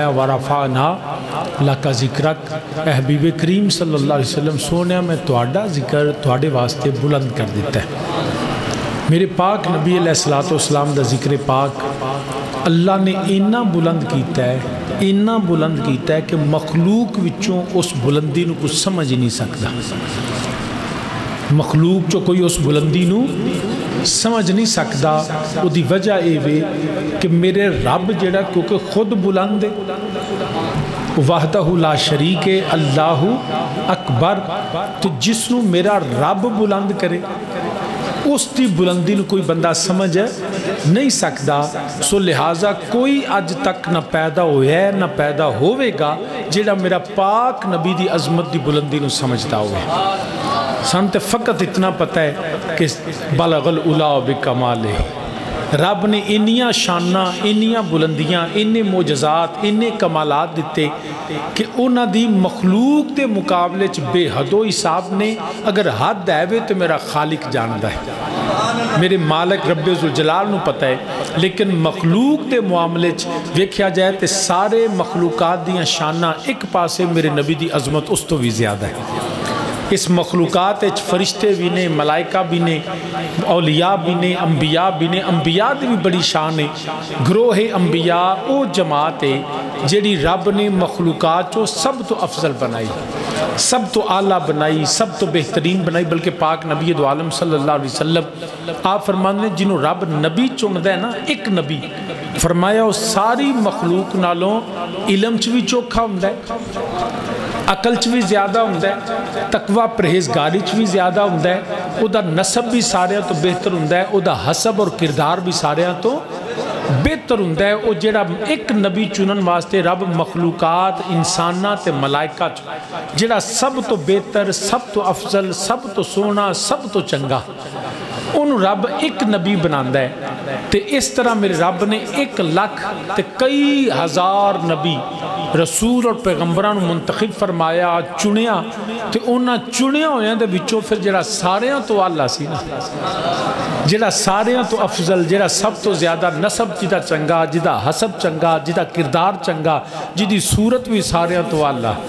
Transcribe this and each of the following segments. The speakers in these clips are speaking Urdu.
ورفعنا لک ذکرک، اے حبیب کریم صلی اللہ علیہ وسلم سونے میں تہاڈا ذکر تہاڈے واسطے بلند کر دیتا ہے۔ میرے پاک نبی علیہ السلام دا ذکر پاک اللہ نے اینا بلند کیتا ہے، اینا بلند کیتا ہے کہ مخلوق وچوں اس بلندی نو کچھ سمجھ نہیں سکتا۔ مخلوق جو کوئی اس بلندی نو سمجھ نہیں سکتا۔ وہ دی وجہ اے وے کہ میرے رب جڑا کیونکہ خود بلند ہے، وحدہ لا شریک ہے، اللہ اکبر، تو جس نو میرا رب بلند کرے اس دی بلندی نو کوئی بندہ سمجھ نہیں سکتا۔ سو لہٰذا کوئی اج تک نہ پیدا ہویا ہے نہ پیدا ہوئے گا جڑا میرا پاک نبی دی عظمت دی بلندی نو سمجھتا ہوئے۔ سانتے فقط اتنا پتہ ہے کہ بلغ العلا بکمالہ، رب نے انیاں شانہ، انیاں بلندیاں، انہیں معجزات، انہیں کمالات دیتے کہ انہاں دی مخلوق دے مقابلے چ بے حد و حساب نے اگر حد ہے تو میرا خالق جاندہ ہے، میرے مالک رب ذوالجلال نو پتہ ہے۔ لیکن مخلوق دے معاملے چ ویکھیا جائے تے سارے مخلوقات دیاں شانہ ایک پاسے میرے نبی دی عظمت اس تو بھی زیادہ ہے۔ اس مخلوقات فرشتے بھی نے، ملائکہ بھی نے، اولیاء بھی نے، انبیاء بھی نے۔ انبیاء دی بھی بڑی شان ہے۔ گروہ انبیاء او جماعت ہے جیڑی رب نے مخلوقات چو سب تو افضل بنائی، سب تو اعلیٰ بنائی، سب تو بہترین بنائی۔ بلکہ پاک نبی دو عالم صلی اللہ علیہ وسلم آپ فرمانے جنہوں رب نبی چندہ ہے نا، ایک نبی فرمایا وہ ساری مخلوق نالوں علم چ بھی چوکھا ہوندہ ہے، عقل چ بھی زیادہ ہوندہ ہے، تقوی پرہیزگاری چ بھی زیادہ ہوندہ ہے، او دا نسب بھی سارے تو بہتر ہوندہ ہے، او دا حسب اور کردار بھی سارے تو بہتر ہوندہ ہے۔ او جیڑا ایک نبی چنن واسطے رب مخلوقات انسانہ تے ملائکہ جیڑا سب تو بہتر، سب تو افضل، سب تو سونا، سب تو چنگا، انہوں رب ایک نبی بناندہ ہے۔ تے اس طرح میرے رب نے 1,00,000 تے کئی ہزار نبی رسول اور پیغمبران منتخب فرمایا، چنیا، تے انہاں چنیا ہویاں دے بچوں پھر جڑا ساریاں تو اللہ سی نا، جڑا ساریاں تو افضل، جڑا سب تو زیادہ نسب جدا چنگا، جدا حسب چنگا، جدا کردار چنگا، جدی صورت بھی ساریاں تو اللہ،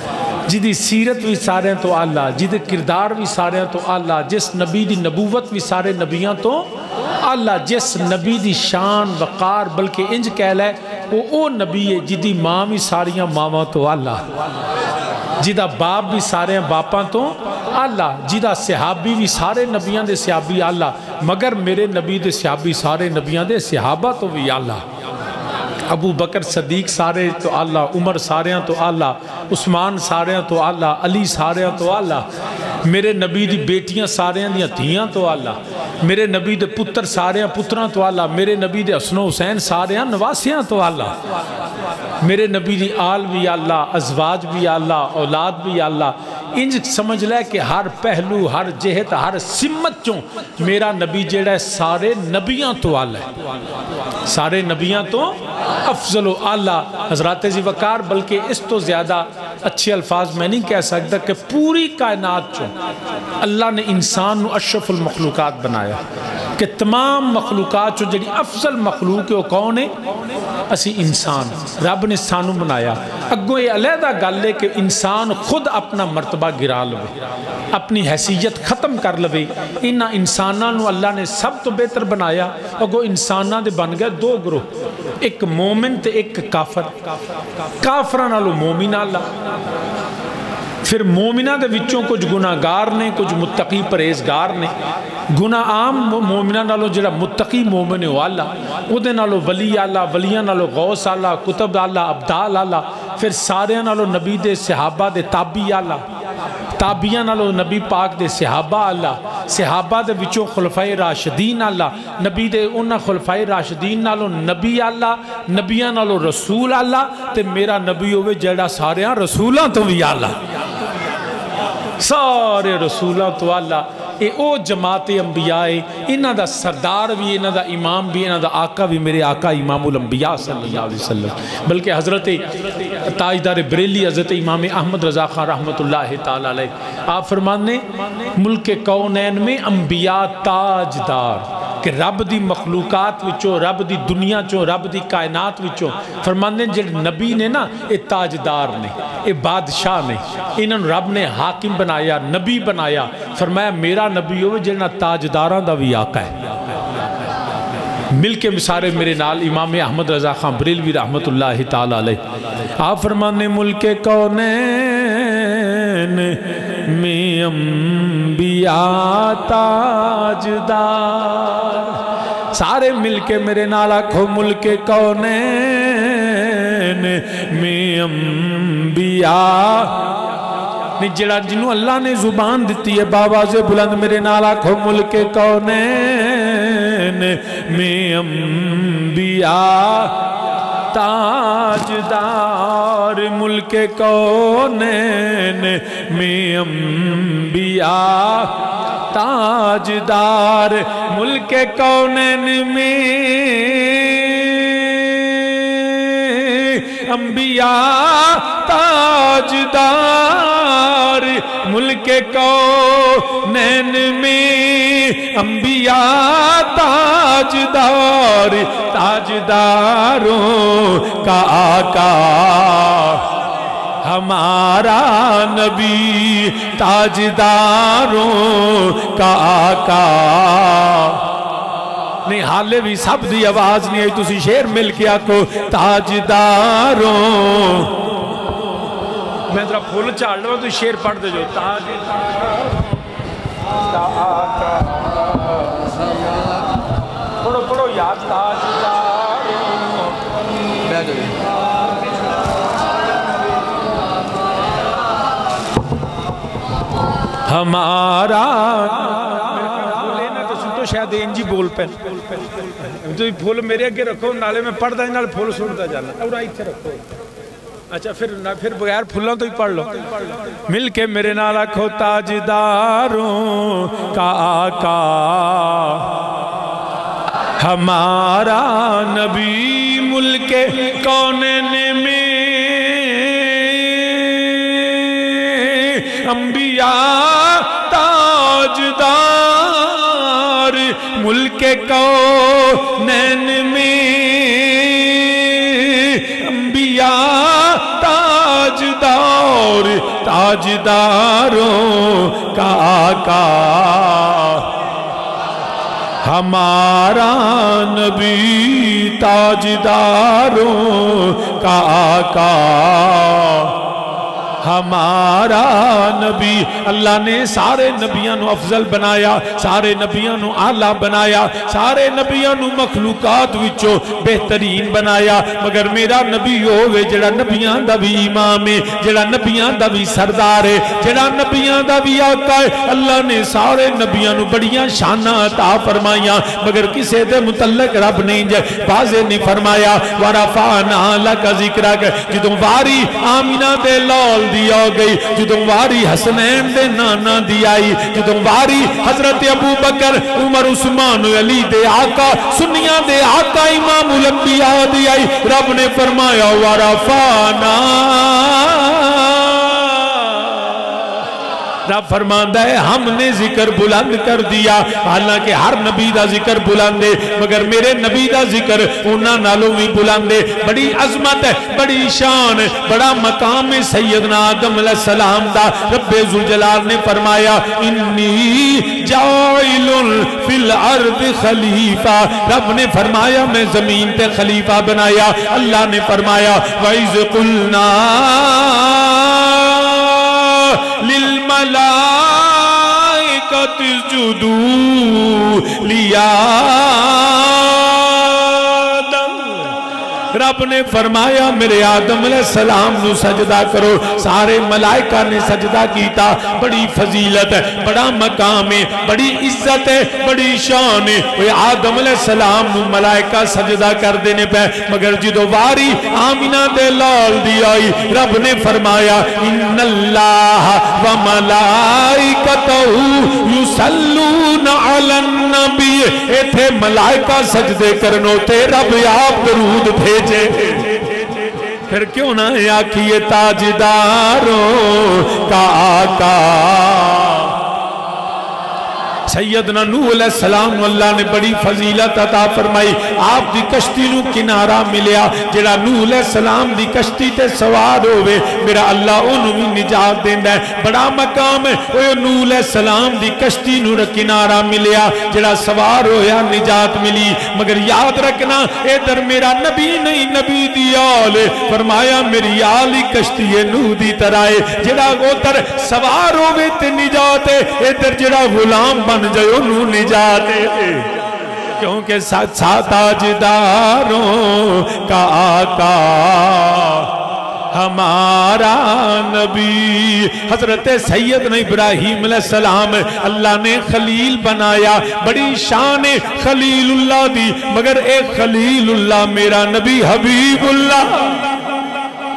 جدی سیرت بھی سارے تو اللہ، جدی کردار بھی سارے تو اللہ، جس نبی دی نبوت بھی سارے نبیاں تو اللہ، جس نبی دی شان وقار بلکہ انج کہہ لے او نبی ہے جدی ماں بھی ساریاں ماں تو اللہ، جدہ باپ بھی سارے باپاں تو اللہ، جدہ صحابی بھی سارے نبیاں دے صحابی اللہ، مگر میرے نبی دے صحابی سارے نبیاں دے صحابہ تو بھی اللہ۔ ابو بکر صدیق سارے تو اللہ، عمر سارے تو اللہ، عثمان سارے تو اللہ، علی سارے تو اللہ، میرے نبی دی بیٹیاں سارے دیاں دھیاں تو اللہ، میرے نبی دے پتر سارے پتراں تو اللہ، میرے نبی دے حسن و حسین سارے نواسیاں تو اللہ، میرے نبی دی آل بھی اللہ، ازواج بھی اللہ، اولاد بھی اللہ۔ انج سمجھ لے کہ ہر پہلو، ہر جہت، ہر سمت چوں میرا نبی جیڑا ہے سارے نبیاں تو اللہ ہے، سارے نبیاں تو افضل و اعلیٰ حضرات ذی وقار۔ بلکہ اس تو زیادہ اچھے الفاظ میں نہیں کہہ سکتا کہ پوری کائنات چوں اللہ نے انسان نو اشرف المخلوقات بنایا، کہ تمام مخلوقات چوں جڑی افضل مخلوق ہے وہ کون ہے؟ اسی انسان، رب نے سانو بنایا۔ اگوں یہ علیحدہ گل ہے کہ انسان خود اپنا مرتبہ گرا لوے، اپنی حیثیت ختم کر لوے۔ انہاں انساناں نو اللہ نے سب تو بہتر بنایا، اگوں انساناں دے بن گئے دو گروہ، ایک مومن تے ایک کافر، کافراں نالوں مومن اللہ، پھر مومنہ دے وچوں کچھ گناہگار نے، کچھ متقی پرہیزگار نے۔ گناہ عام مومنہ نالوں جڑا متقی مومن ہے اللہ، او دے نالوں ولی اللہ، ولیاں نالوں غوث اللہ، کتب اللہ، ابدال اللہ، پھر سارے نالوں نبی دے صحابہ دے تابعی اللہ، تابعیاں نالوں نبی پاک دے صحابہ اللہ، صحابہ دے وچوں خلفائے راشدین اللہ، نبی دے انہاں خلفائے راشدین نالوں نبی اللہ، نبیاں نالوں رسول اللہ، تے میرا نبی ہوئے جڑا سارے رسولاں تو بھی اللہ، سارے رسولاں تو اللہ۔ اے او جماعت انبیاء ہے، انہاں دا سردار بھی، انہاں دا امام بھی، انہاں دا آقا بھی میرے آقا امام الانبیاء صلی اللہ علیہ وسلم۔ بلکہ حضرت تاجدار بریلی حضرت امام احمد رضا خان رحمت اللہ تعالیٰ علیہ آپ فرمانے ملک کونین میں انبیاء تاجدار، کہ رب دی مخلوقات وچوں، رب دی دنیا چوں، رب دی کائنات وچوں فرماندے جڑے نبی نے نا یہ تاجدار نے، یہ بادشاہ نے، انہوں رب نے حاکم بنایا، نبی بنایا، فرمایا میرا نبی ہوئے جڑنا تاجداراں دا بھی آقا ہے۔ مل کے مسارے میرے نال امام احمد رضا خان بریلوی رحمت اللہ تعالی علیہ آپ فرمانے ملک کونین میں انبیاء تاجدار، سارے مل کے میرے نال آکھو ملک کونین میں انبیاء، جڑا جنہوں اللہ نے زبان دیتی ہے باواز بلند میرے نال آکھو ملک کونین میں انبیاء تاجدار، ملک کونین میں انبیاء تاجدار، ملک کونین میں انبیاء تاجدار، ملک کونین میں انبیاء تاجدار، تاجداروں کا آقا ہمارا نبی، تاجداروں کا آقا۔ نہیں حالے بھی سب دی آواز نہیں آئی، تسی شیر مل کے آکو تاجداروں، میں ذرا پھول چاڑ لوں تو شیر پڑھ دے جو تاجداروں کا آقا، پڑھو پڑھو یاد تاجداروں، بیٹھ جو ہمارا تو شاید انجی بول پہ تو پھول میرے اگے رکھو، نالے میں پڑھ دا نال پھول سوڑتا جانا، اور آئی تھے رکھو، اچھا پھر بغیر پھولوں تو ہی پڑھ لو، مل کے میرے نال آکھو تاجداروں کا آقا ہمارا نبی، ملک کونین میں انبیاء تاجدار، ملک کونین میں انبیاء تاجدار، تاجداروں کا آقا ہمارا نبی، تاجداروں کا آقا ہمارا نبی۔ اللہ نے سارے نبیوں نو افضل بنایا، سارے نبیوں نو اعلیٰ بنایا، سارے نبیوں نو مخلوقات وچوں بہترین بنایا، مگر میرا نبی ہوئے جڑا نبیوں دا بھی امام ہے، جڑا نبیوں دا بھی سردار ہے، جڑا نبیوں دا بھی آقا ہے۔ اللہ نے سارے نبیوں نو بڑیاں شانہ عطا فرمائیاں، مگر کسے دے متعلق رب نہیں جائے واضح نہیں فرمایا وَرَفَعْنَا لَكَ ذِكْرَكَ، جدوں واری آمینہ دے لول دی آ گئی، جدوں واری حسنین دے نانا دی آئی، جدوں واری حضرت ابو بکر عمر عثمان علی دے آقا سنیاں دے آقا امام الانبیاء دی آئی، رب نے فرمایا وَرَفَعْنَا، رب فرماندہ ہے ہم نے ذکر بلند کر دیا، حالانکہ ہر نبی دا ذکر بلند ہے، مگر میرے نبی دا ذکر انہاں نالوں بھی بلند ہے، بڑی عظمت ہے، بڑی شان ہے، بڑا مقام ہے سیدنا آدم علیہ السلام دا۔ رب ذوالجلال نے فرمایا انی جاعل فی الارض خلیفہ، رب نے فرمایا میں زمین تے خلیفہ بنایا۔ اللہ نے فرمایا وَإِذْ قُلْنَا لِلْمَلَائِكَةِ اسْجُدُوا لِآدَمَ، رب نے فرمایا میرے آدم علیہ السلام نو سجدہ کرو، سارے ملائکہ نے سجدہ کیتا۔ بڑی فضیلت ہے، بڑا مقام ہے، بڑی عزت ہے، بڑی شان ہے، وہ آدم علیہ السلام نو ملائکہ سجدہ کر دینے پہ، مگر جدو واری آمینہ دے لال دی آئی، رب نے فرمایا ان اللہ وملائکتہ یصلون علی النبی، اے تھے ملائکہ سجدے کرنو تے رب آپ درود بھیجے، پھر کیوں نہ آکھیے تاجداروں کا آقا سیدنا نوح علیہ السلام اللہ نے بڑی فضیلت عطا فرمائی. آپ دی کشتی نو کنارہ ملیا. جڑا نوح علیہ السلام دی کشتی تے سوار ہوئے میرا اللہ انہوں بھی نجات دیندہ ہے. بڑا مقام ہے. وہ نوح علیہ السلام دی کشتی نو کنارہ ملیا. جڑا سوار ہویا نجات ملی. مگر یاد رکھنا ادھر میرا نبی نہیں نبی دی آل. فرمایا میری آلی کشتی نوح دی طرح ہے. جڑا ادھر سوار ہوئے تے نجات ہے. ادھر جڑا غلام بن جائے انہوں نجات ہے. کیونکہ ساتھ تاجداروں کا آقا ہمارا نبی. حضرت سیدنا ابراہیم علیہ السلام اللہ نے خلیل بنایا. بڑی شان خلیل اللہ دی. مگر اے خلیل اللہ میرا نبی حبیب اللہ.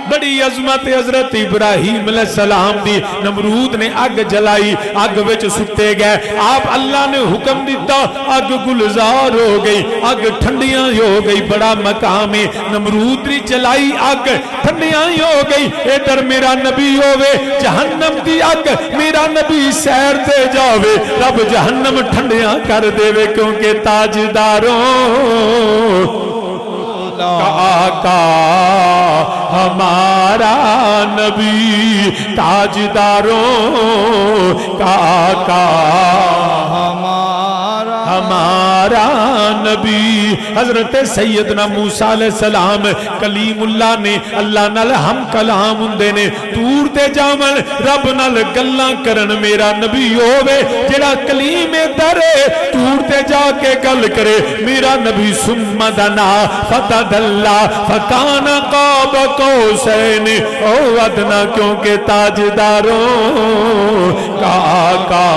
بڑی عظمت حضرت ابراہیم علیہ السلام دی. نمرود نے اگ جلائی. اگ وچ ستے گئے. آپ اللہ نے حکم دیتا اگ گلزار ہو گئی. اگ ٹھنڈیاں ہو گئی. بڑا مقام ہے. نمرود نے جلائی اگ ٹھنڈیاں ہو گئی. ادھر میرا نبی ہوئے جہنم دی اگ میرا نبی سیر دے جاوے. رب جہنم ٹھنڈیاں کر دے وے. کیونکہ تاجداروں کا آقا ہمارا نبی. تاجداروں کا آقا ہمارا نبی. حضرت سیدنا موسیٰ علیہ السلام کلیم اللہ نے اللہ نال ہم کلام ہندے نے. دور تے جامن رب نال گلاں کرن میرا نبی ہووے. جڑا کلیم درے دور تے جا کے گل کرے میرا نبی. ثم دنا فتدلا فکان قاب قوسین او ادنا. کیونکہ تاجداروں کا آقا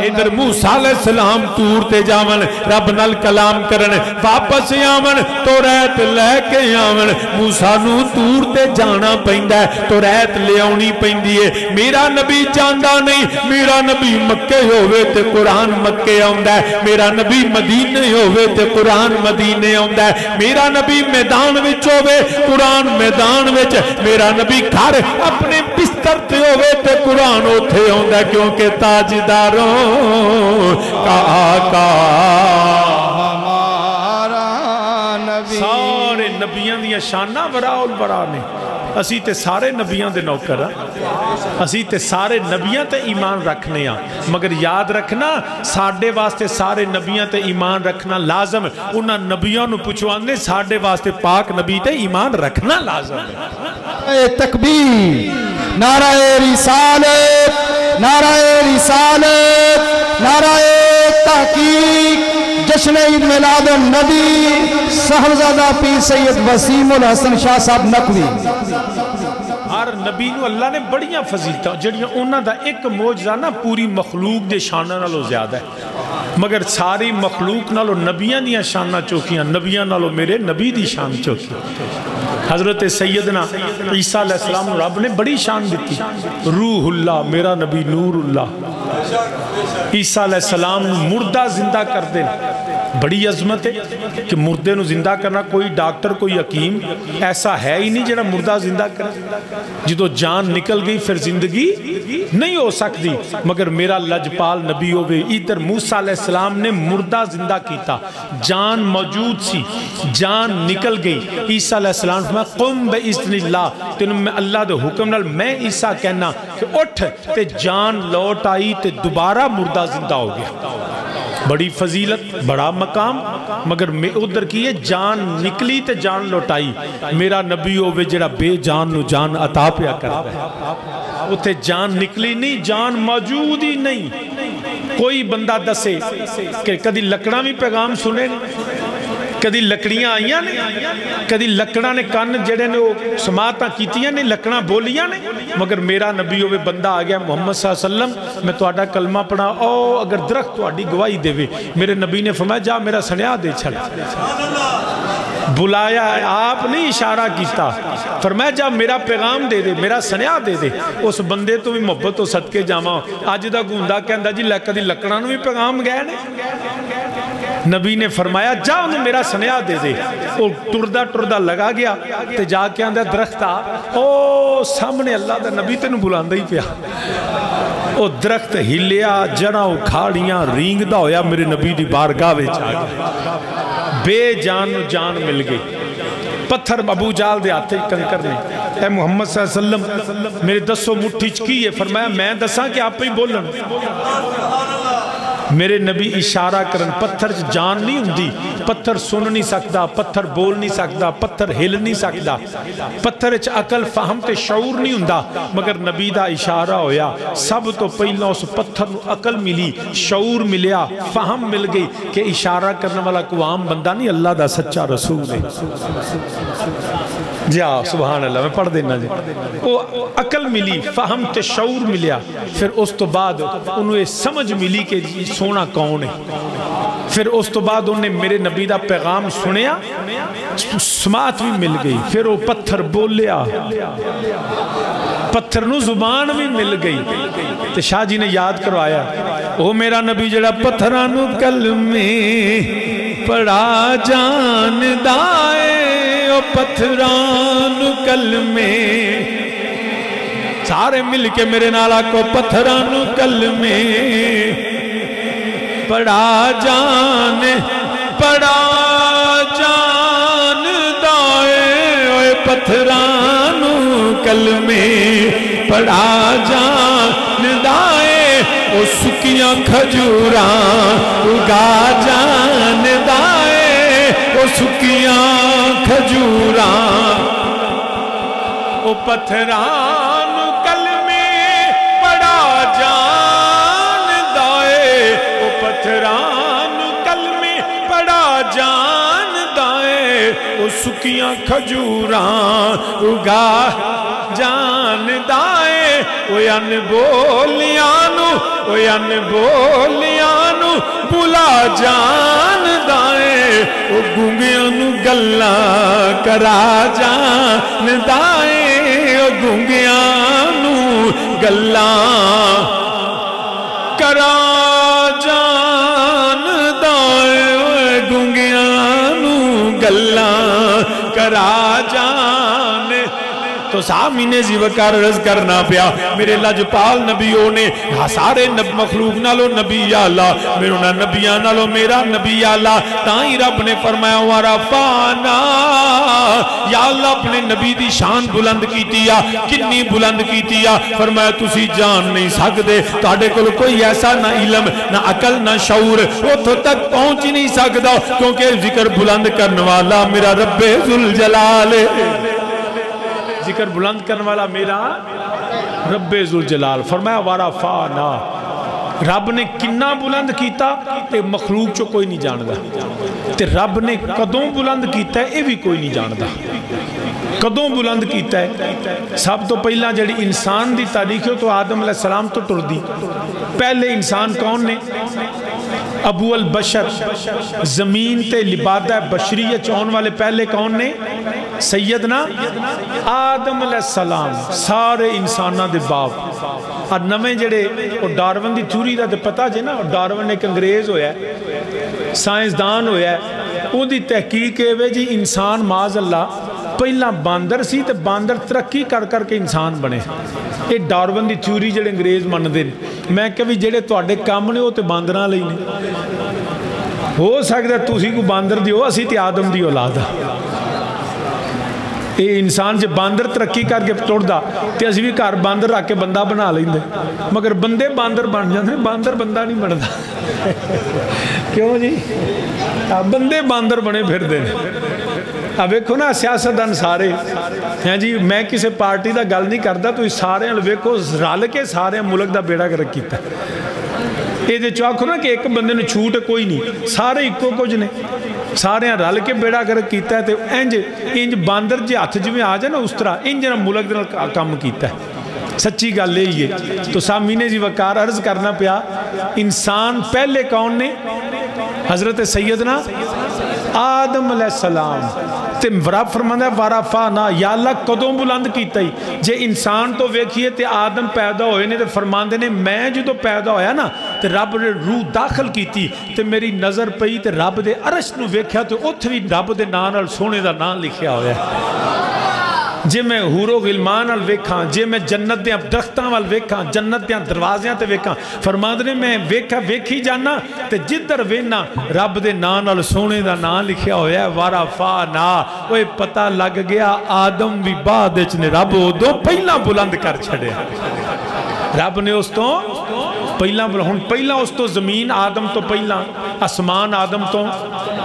ادھر موسیٰ علیہ السلام تور تے جاون رب نال کلام کرن. واپس آون تو ریت لے کے آون. موسیٰ نو تور تے جانا پہندہ ہے تو ریت لے آنی پہندی ہے. میرا نبی جاندہ نہیں. میرا نبی مکے ہوئے تے قرآن مکے آندہ ہے. میرا نبی مدینے ہوئے تے قرآن مدینے آندہ ہے. میرا نبی میدان وچ ہوئے قرآن میدان وچ. میرا نبی گھر اپنے بستر تے ہوئے تے قرآن اوتھے آندہ ہے. کیونکہ تاجداروں کا آقا ہمارا نبی. سارے نبیاں دیا شانہ براء البراء نے. اسی تے سارے نبیاں دے نوکر ہاں. اسی تے سارے نبیاں تے ایمان رکھنے ہاں. مگر یاد رکھنا ساڑھے واسطے سارے نبیاں تے ایمان رکھنا لازم. انہاں نبیاں نو پچھوانے ساڑھے واسطے پاک نبی تے ایمان رکھنا لازم ہے. تکبیر نعرہ رسالت نعرہ رسالت نعرہ تحقیق. جشن عید میلاد النبی صاحبزادہ پیر سید وسیم الحسن شاہ صاحب نقوی. ہر نبی نو اللہ نے بڑیاں فضیلتاں جڑیاں انہاں دا ایک معجزہ نا پوری مخلوق دے شانہ نالو زیادہ ہے. مگر ساری مخلوق نالو نبیاں دیاں شانہ چوکیاں. نبیاں نالو میرے نبی دی شان چوکی. حضرت سیدنا عیسیٰ علیہ السلام رب نے بڑی شان دیتی. روح اللہ میرا نبی نور اللہ. عیسیٰ علیہ السلام مردہ زندہ کر دیں. بڑی عظمت ہے کہ مردے نو زندہ کرنا. کوئی ڈاکٹر کوئی حکیم ایسا ہے ہی نہیں جڑا مردہ زندہ کرے. جدو جان نکل گئی پھر زندگی نہیں ہو سکتی. مگر میرا لجپال نبی ہوئے ادھر موسیٰ علیہ السلام نے مردہ زندہ کیتا. جان موجود سی جان نکل گئی. عیسیٰ علیہ السلام فرمایا قم بإذن اللہ. تینوں میں اللہ دے حکم نال میں عیسیٰ کہنا کہ اٹھ تے جان لوٹ آئی تے دوبارہ مردہ زندہ ہو گیا. بڑی فضیلت بڑا مقام. مگر میں ادھر کیے جان نکلی تے جان لوٹائی. میرا نبی ہوئے جڑا بے جان نو جان عطا پیا کر رہا ہے. اتھے جان نکلی نہیں جان موجود ہی نہیں. کوئی بندہ دسے کہ کدی لکڑا بھی پیغام سنے کدی لکڑیاں آئیاں نے کدی لکڑا نے کان جڑے نے سماعتاں کیتیاں نے لکڑا بولیاں نے. مگر میرا نبی ہوئے بندہ آ گیا محمد صلی اللہ علیہ وسلم میں تہاڈا کلمہ پڑھا او اگر درخت تہاڈی گواہی دے وے. میرے نبی نے فرمایا جا میرا سنیا دے چھڑ. بلایا آپ نے اشارہ کیتا. فرمایا جا میرا پیغام دے دے میرا سنیا دے دے. اس بندے تو بھی محبت و صدقے جاواں. اج دا گوندا کہندا جی کدی لکڑاں نوں بھی پیغام گئے نے. نبی نے فرمایا جا انہیں میرا سنیا دے دے. وہ ٹردہ ٹردہ لگا گیا تے جا کے آندھا درختہ او سامنے اللہ دا نبی تینوں بلاندہ ہی پیا. وہ درخت ہلیا جڑاں اکھاڑیاں رینگدا ہویا میرے نبی دی بارگاہ وچ آ گیا بے جان جان مل گئی پتھر ابو جال دے آتے کنکر نے اے محمد صلی اللہ علیہ وسلم میرے دسو مٹھی چکی ہے فرمایا میں دساں کہ آپ پہ ہی بولن میرے نبی اشارہ کرن پتھر جان نہیں ہوندی پتھر سن نہیں سکتا پتھر بول نہیں سکتا پتھر ہل نہیں سکتا پتھر اچھ عقل فہم تے شعور نہیں ہوندا مگر نبی دا اشارہ ہویا سب تو پہلا اس پتھر نو عقل ملی شعور ملیا فہم مل گئی کہ اشارہ کرنے والا کو عام بندہ نہیں اللہ دا سچا رسول ہے جی سبحان اللہ میں پڑھ دینا جی وہ عقل ملی فہم تے شعور ملیا پھر اس تو بعد انہوں نے سمجھ ملی کہ سونا کون ہے پھر اس تو بعد انہوں نے میرے نبی دا پیغام سنیا سماعت بھی مل گئی پھر وہ پتھر بولیا پتھر نو زبان بھی مل گئی تو شاہ جی نے یاد کروایا وہ میرا نبی جڑا پتھرانو کلمے پڑا جان دائے او پتھرانو کلمے سارے مل کے میرے نالا کو پتھرانو کلمے پڑا جان دائے اوے پتھرانو کلمے پڑا جان دائے او سکیاں کھجوراں اگا جان دائے او سکیاں کھجوراں او پتھرانو کلمے پڑا جان دائے او پتھرانو کلمے پڑا جان دائے او سکیاں کھجوراں اگا جان دائے او ان بولیانو بلا جان دائے او گونگیانو گلا کرا جان دائے او گونگیانو گلا کرا جان دائے او گونگیانو گلا کرا جان تو سامنے زیوکار رض کرنا پیا میرے لجپال نبیوں نے سارے مخلوق نالو نبی یا اللہ میرا نبیاں نالو میرا نبی یا اللہ تائیں رب نے فرمایا ورفعنا یا اللہ اپنے نبی دی شان بلند کی تیا کنی بلند کی تیا فرمایا تسی جان نہیں سکتے تاڑے کل کوئی ایسا نہ علم نہ عقل نہ شعور وہ تو تک پہنچ نہیں سکتا کیونکہ ذکر بلند کرنے والا میرا رب ذوالجلال ذکر بلند کرنے والا میرا رب ذوالجلال فرمایا ورفعنا رب نے کنہ بلند کیتا تے مخلوق چو کوئی نہیں جاندہ تے رب نے قدوں بلند کیتا ہے یہ بھی کوئی نہیں جاندہ قدوں بلند کیتا ہے سب تو پہلا جڑی انسان دی تاریخ ہے تو آدم علیہ السلام تو ٹر دی پہلے انسان کون نے ابو البشر زمین تے لبادہ بشریہ چون والے پہلے کون نے سیدنا آدم علیہ السلام سارے انسانہ دے باپ اور نمیں جڑے ڈارون دی تھیوری دا تے پتہ جے نا ڈارون ایک انگریز ہویا ہے سائنسدان ہویا ہے وہ دی تحقیق ہے جی انسان معاذ اللہ پہلا باندر سی تے باندر ترقی کر کر کے انسان بنے یہ ڈارون دی تھیوری جڑے انگریز من دے میں کبھی جڑے تواڈے کام نے وہ تے باندراں لئی نے ہو سکتا ہے تسی کو باندر دیو اسی تے آدم دی اولاد یہ انسان جب باندر ترقی کر کے ٹوڑ دا تے اسی بھی کار باندر رکھ کے بندہ بنا لیں دے مگر بندے باندر بن جاندے باندر بندہ نہیں بندا کیوں جی بندے باندر بنے پھر دے اب ویکھو نا سیاستدان سارے ہیں جی میں کسی پارٹی دا گل نہیں کردا تو سارے ویکھو رل کے سارے ملک دا بیڑا گرک کیتا یہ دے چاکو نا کہ ایک بندے نے چھوٹ کوئی نہیں سارے ایک کو کچھ نے سارے رل کے بیڑا گرک کیتا ہے تو انج باندر جی ہاتھ جی میں آ جائے نا اس طرح انج ملک دے کام کیتا ہے سچی گل یہ تو سامعین جی وقار عرض کرنا پیا انسان پہلے کون نے حضرت سیدنا آدم علیہ السلام تے رب فرمانا ہے ورفعنا یا اللہ قدوں بلند کیتا ہی جے انسان تو ویکھئے تے آدم پیدا ہوئے نے تے فرماندے نے میں جو تو پیدا ہویا نا تے رب نے روح داخل کیتی تے میری نظر پئی تے رب دے عرش نو ویکھیا تے اتھ بھی رب دے نام نال سونے دا نام لکھیا ہویا ہے جے میں حورو غلمان وال ویکھاں جے میں جنت دیاں درختاں وال ویکھاں جنت دیاں دروازیاں تے ویکھاں فرماندے نے میں ویکھی جانا تے جدھر وینا رب دے نام نال سونے دا نام لکھیا ہویا ہے ورفعنا اوے پتہ لگ گیا آدم بھی بعد وچ نے رب اودوں پہلا بلند کر چھڑیا رب نے اس تو پہلا اس تو زمین آدم تو پہلا اسمان آدم تو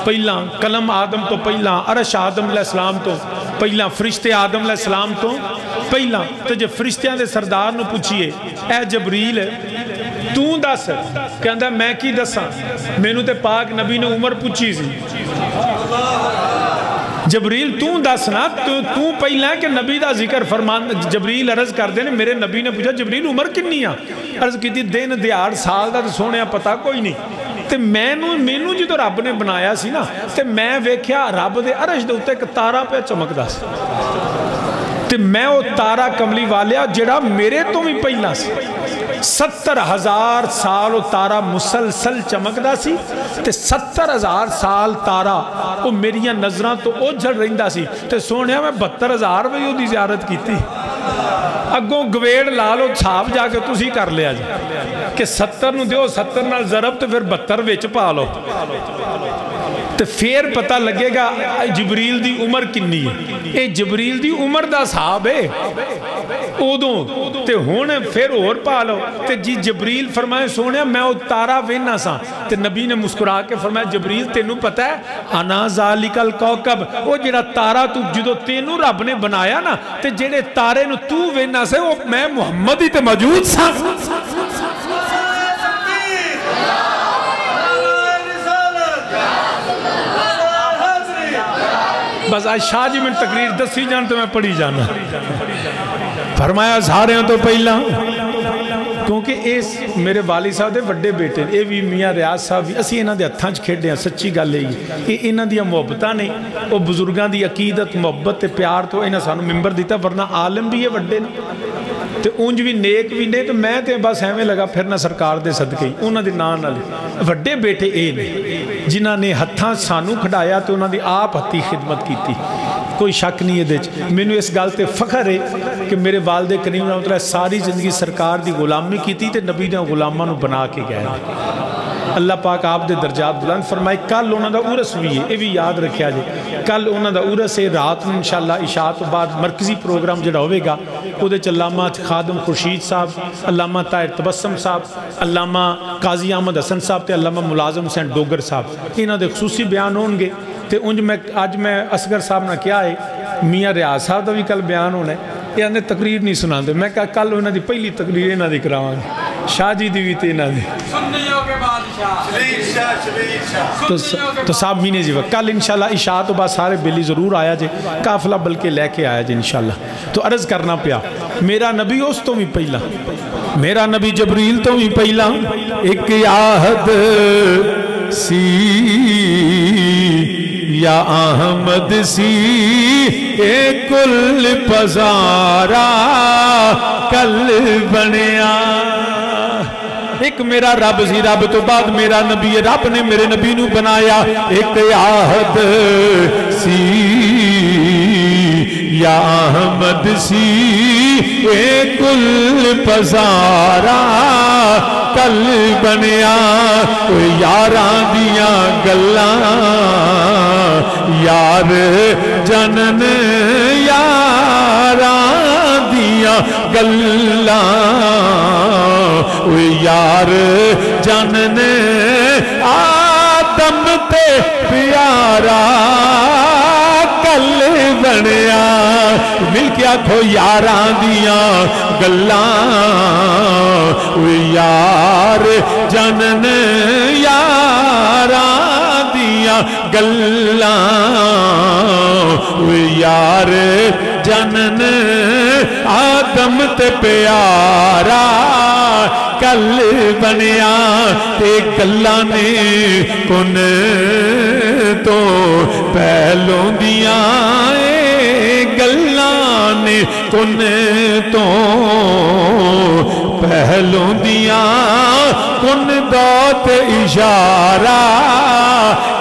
پہلا قلم آدم تو پہلا عرش آدم علیہ السلام تو پہلا فرشتے آدم علیہ السلام تو پہلا تو جب فرشتیاں دے سردار نو پوچھئے اے جبریل تو دس کہندہ میں کی دساں میں نو تے پاک نبی نے عمر پوچھی سی جبریل تو دس نا تو پہلا ہے کہ نبی دا ذکر فرمان جبریل عرض کر دے میرے نبی نے پوچھا جبریل عمر کنی آ عرض کی تھی دن دیار سال دا تو سونے پتا کوئی نہیں تے مینوں جدو رب نے بنایا سی نا تے میں ویکھیا رب دے عرش دے ہوتے ایک تارا پہ چمکدا سی تے میں وہ تارا کملی والیا جڑا میرے تو بھی پہلا سی 70,000 سال وہ تارا مسلسل چمکدا سی تے 70,000 سال تارا وہ میریاں نظران تو اوجھڑ رہندا سی تے سونیا میں 72,000 بھی وہ دی زیارت کی تھی اگوں گویڑ لالو چھاپ جا کے تسی کر لیا جی کہ 70 نو دیو 70 نال ضرب تو پھر 72 ویچ پالو تو پھر پتہ لگے گا جبریل دی عمر کنی ہے اے جبریل دی عمر دا صحاب ہے اودوں تے ہونے پھر اور پالو تے جی جبریل فرمائے سونے میں او تارا وینا سا تے نبی نے مسکرا کے فرمائے جبریل تینوں پتہ ہے انا ذالک الکوکب وہ جڑا تارا تو جدو تینوں رب نے بنایا نا تے جڑے تارے نو تو وینا سے وہ میں محمد ہی تے موجود سا بس آج شاہ جی میں تقریر دسی جان تو میں پڑھی جانا فرمایا سارے ہیں تو پہلا کیونکہ اس میرے والی صاحب دے وڈے بیٹے اے بھی میاں ریاض صاحب بھی اسی انہاں دے ہتھاں چ کھیڈے ہیں سچی گل ہے یہ انہاں دی محبتاں نہیں وہ بزرگاں دی عقیدت محبت تے پیار تو انہاں سانو ممبر دیتا ورنہ عالم بھی ہے وڈے نے تے اونج بھی نیک بھی نے تو میں تے بس ایویں لگا پھرنا سرکار دے صدقے انہاں دے نام نال وڈے بیٹے اے نے جنہاں نے ہتھاں سانو کھڑایا تے انہاں دی آپ ہتھی خدمت کیتی کوئی شک نہیں ہے دیچ میں نے اس گالتے فخر ہے کہ میرے والد کریم رحمۃ اللہ ساری زندگی سرکار دی غلامی کی تھی تے نبی نے غلاماں نو بنا کے گئے اللہ پاک آپ دے درجات بلند فرمائے کل انہاں دا عرس بھی ہے یہ بھی یاد رکھیا جائے کل انہاں دا عرس ہے رات میں انشاءاللہ عشاء تو بعد مرکزی پروگرام جڑا ہوئے گا وہ دے علامہ خادم خورشید صاحب علامہ طاہر تبسم صاحب علامہ قاضی احمد حسن صاحب تے علامہ ملازم حسین ڈوگر صاحب انہاں دے خصوصی بیان ہون گے تے انج میں آج میں اصغر صاحب نہ کیا ہے میاں ریاض صاحب دا بھی کل بیان ہونا ہے یہ انہیں تقریر نہیں سنا دے میں کہا کل انہوں دی پہلی تقریر انہوں دی کراؤں گے شاہ جی دی بھی تے انہوں دی تو صاحب مینے جی وقت کل انشاءاللہ عشاء تو بعد سارے بلی ضرور آیا جے قافلہ بلکہ لے کے آیا جے انشاءاللہ تو عرض کرنا پیا میرا نبی اس تو بھی پہلا میرا نبی جبریل تو بھی پہلا ایک آہد سی یا احمد سی اے کل پزارا کل بنیا ایک میرا رب سی رب تو بعد میرا نبی ہے رب نے میرے نبی نو بنایا ایک آہد سی یا احمد سی اے کل پزارا کل بنیا یاراں دیاں گلاں یار جنن یاراں دیاں گلاں یار جنن آدم تے پیارا کل بنیا مل کے آکھو یاراں دیاں گلاں یار جنن یاراں دیاں گلاں یار جنن آدم تے پیارا کل بنیا تے گلاں نے کن تو پہلوں دیاں گلاں نے کن تو پہلوں دیاں کن دوت اشارہ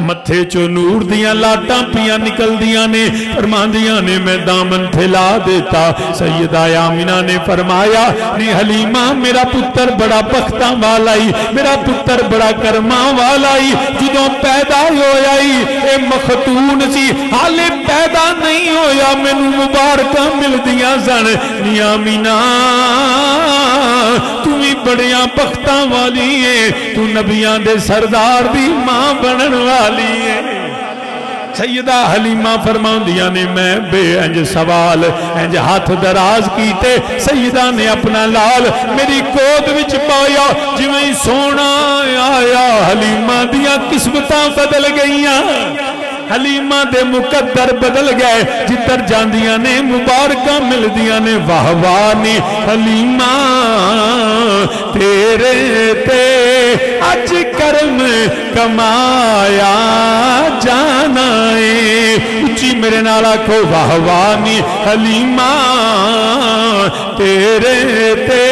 متھے چو نور دیاں لاٹاں پیاں نکل دیاں نے فرماندیاں نے میں دامن پھیلا دیتا سیدہ آمینہ نے فرمایا نی حلیمہ میرا پتر بڑا بختاں والائی میرا پتر بڑا کرماں والائی جدوں پیدا ہویائی اے مختون سی حالے پیدا نہیں ہویا مینوں مبارکہ مل دیاں سن نی آمینہ تمہیں بڑیاں بختاں والی ہے تو نبیان دے سردار دی ماں بنن والی ہے سیدہ حلیمہ فرمان دیا نے میں بے انج سوال انج ہاتھ دراز کیتے سیدہ نے اپنا لال میری گود وچ پایا جویں سونا آیا حلیمہ دیا قسمتاں بدل گئیاں حلیمہ دے مقدر بدل گئے جتر جاندیاں نے مبارکہ مل دیا نے واہوانی حلیمہ تیرے تے اج کرم کمایا جانا ہے اچھی میرے نالا کو واہوانی حلیمہ تیرے تے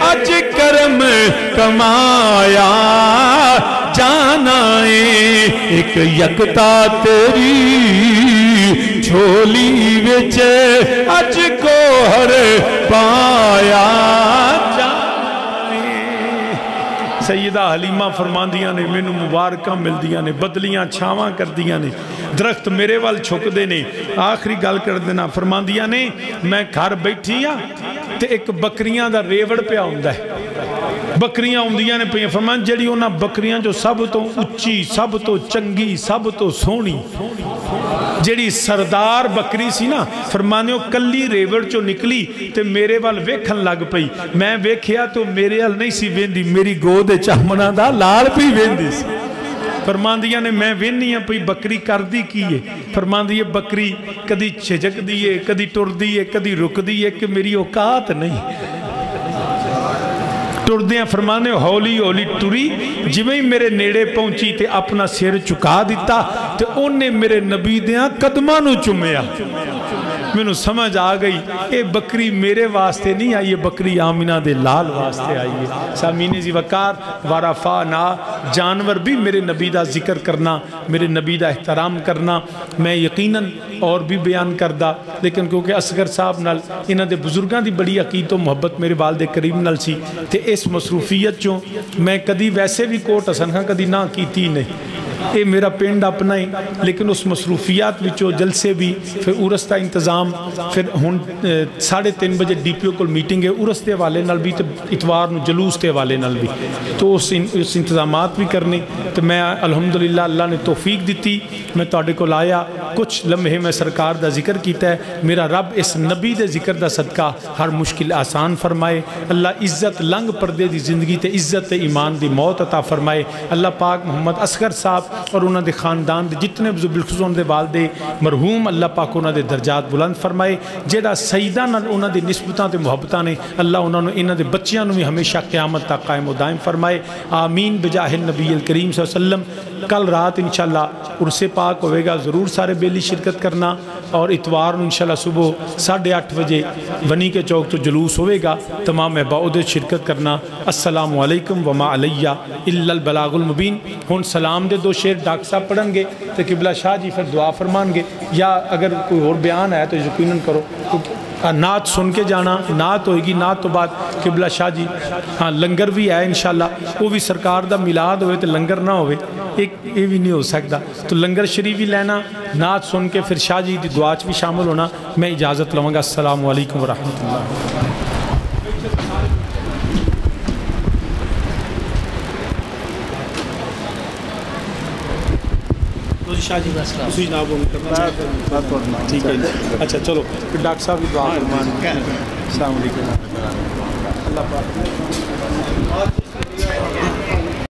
اج کرم کمایا جانا ہے ایک یکتا تیری جھولی وچ اج گوہر پایا جانا ہے سیدہ حلیمہ فرماندیاں نے مینوں مبارکاں ملدیاں نے بدلیاں چھاواں کردیاں نے درخت میرے وال چھک دے نے آخری گل کر دینا فرماندیاں نے میں گھر بیٹھی ہاں تے ایک بکریاں دا ریوڑ پہ آؤندہ ہے بکریاں ہوندیاں نے پہ فرمان جڑی انہاں بکریاں جو سب تو اچھی سب تو چنگی سب تو سونی جڑی سردار بکری سی نا فرمانے کلی ریوڑ چو نکلی تے میرے وال ویکھن لگ پئی میں ویکھیا تو میرے وال نہیں سی ویندی میری گود چامنا دا لال پی ویندی سی فرماندیاں نے میں وینی ہیں پئی بکری کر دی کی ہے فرماندی ہے بکری کدی چھجک دیئے کدی ٹر دیئے کدی رک دیئے کہ میری اوقات نہیں ٹردیاں فرمانے ہولی ہولی ٹری جویں میرے نیڑے پہنچی تے اپنا سیر چکا دیتا تے انہیں میرے نبی دیاں قدمانو چمیا میں نے سمجھ آگئی اے بکری میرے واسطے نہیں آئی یہ بکری آمینہ دے لال واسطے آئی ہے سامین زی وقار ورفعنا جانور بھی میرے نبی دا ذکر کرنا میرے نبی دا احترام کرنا میں یقیناً اور بھی بیان کردہ لیکن کیونکہ اصغر صاحب نال انہ دے بزرگاں دی بڑی عقیدت و محبت میرے والد کریم نال سی تے اس مصروفیت چوں میں کدی ویسے بھی کوٹ حسن خان کدی نہ کیتی نہیں اے میرا پینڈ اپنا ہی لیکن اس مصروفیات وچوں جلسے بھی پھر عرس دا انتظام پھر ہن 3:30 بجے ڈی پی او کو میٹنگ ہے عرس دے والے نال بھی اتوار نو جلوس دے والے نال بھی تو اس انتظامات بھی کرنے تو میں الحمدللہ اللہ نے توفیق دیتی میں تواڈے کول آیا کچھ لمحے میں سرکار دا ذکر کیتا ہے میرا رب اس نبی دے ذکر دا صدقہ ہر مشکل آسان فرمائے اللہ عزت لنگ پردے دی زندگی تے عزت ایمان دی موت عطا فرمائے اللہ پاک محمد اصغر صاحب اور انہوں دے خاندان دے جتنے بالخصوص انہوں دے والدے مرحوم اللہ پاک انہوں دے درجات بلند فرمائے جیڑا سیدہ نال انہوں دے نسبتاں تے محبتاں نے اللہ انہوں دے بچیاں نو بھی ہمیشہ قیامت تک قائم و دائم فرمائے آمین بجاہ النبی الکریم صلی اللہ علیہ وسلم کل رات انشاءاللہ عرس پاک ہوئے گا ضرور سارے بیلی شرکت کرنا اور اتوار انشاءاللہ صبح 8:30 بجے ونی کے چوک تو جلوس ہوئے گا تمام احباب شرکت کرنا السلام علیکم وما علیہ الا البلاغ المبین ہون سلام دے 2 شعر ڈاکٹر صاحب پڑھن گے تو قبلہ شاہ جی پھر دعا فرمان گے یا اگر کوئی اور بیان ہے تو یقیناً کرو نعت سن کے جانا نعت ہوئے گی نعت تو بعد قبلہ شاہ جی ہاں لنگر بھی ہے انشاءاللہ وہ بھی سرکار دا میلاد ہوئے تو لنگر نہ ہوئے ایک یہ بھی نہیں ہو سکتا تو لنگر شریف بھی لینا نعت سن کے پھر شاہ جی دی دعاچ بھی شامل ہونا میں اجازت لوں گا السلام علیکم ورحمۃ اللہ شاہ جی اسی جناب ٹھیک ہے اچھا چلو پھر ڈاکٹر صاحب بھی دعا فرمان السلام علیکم اللہ پاک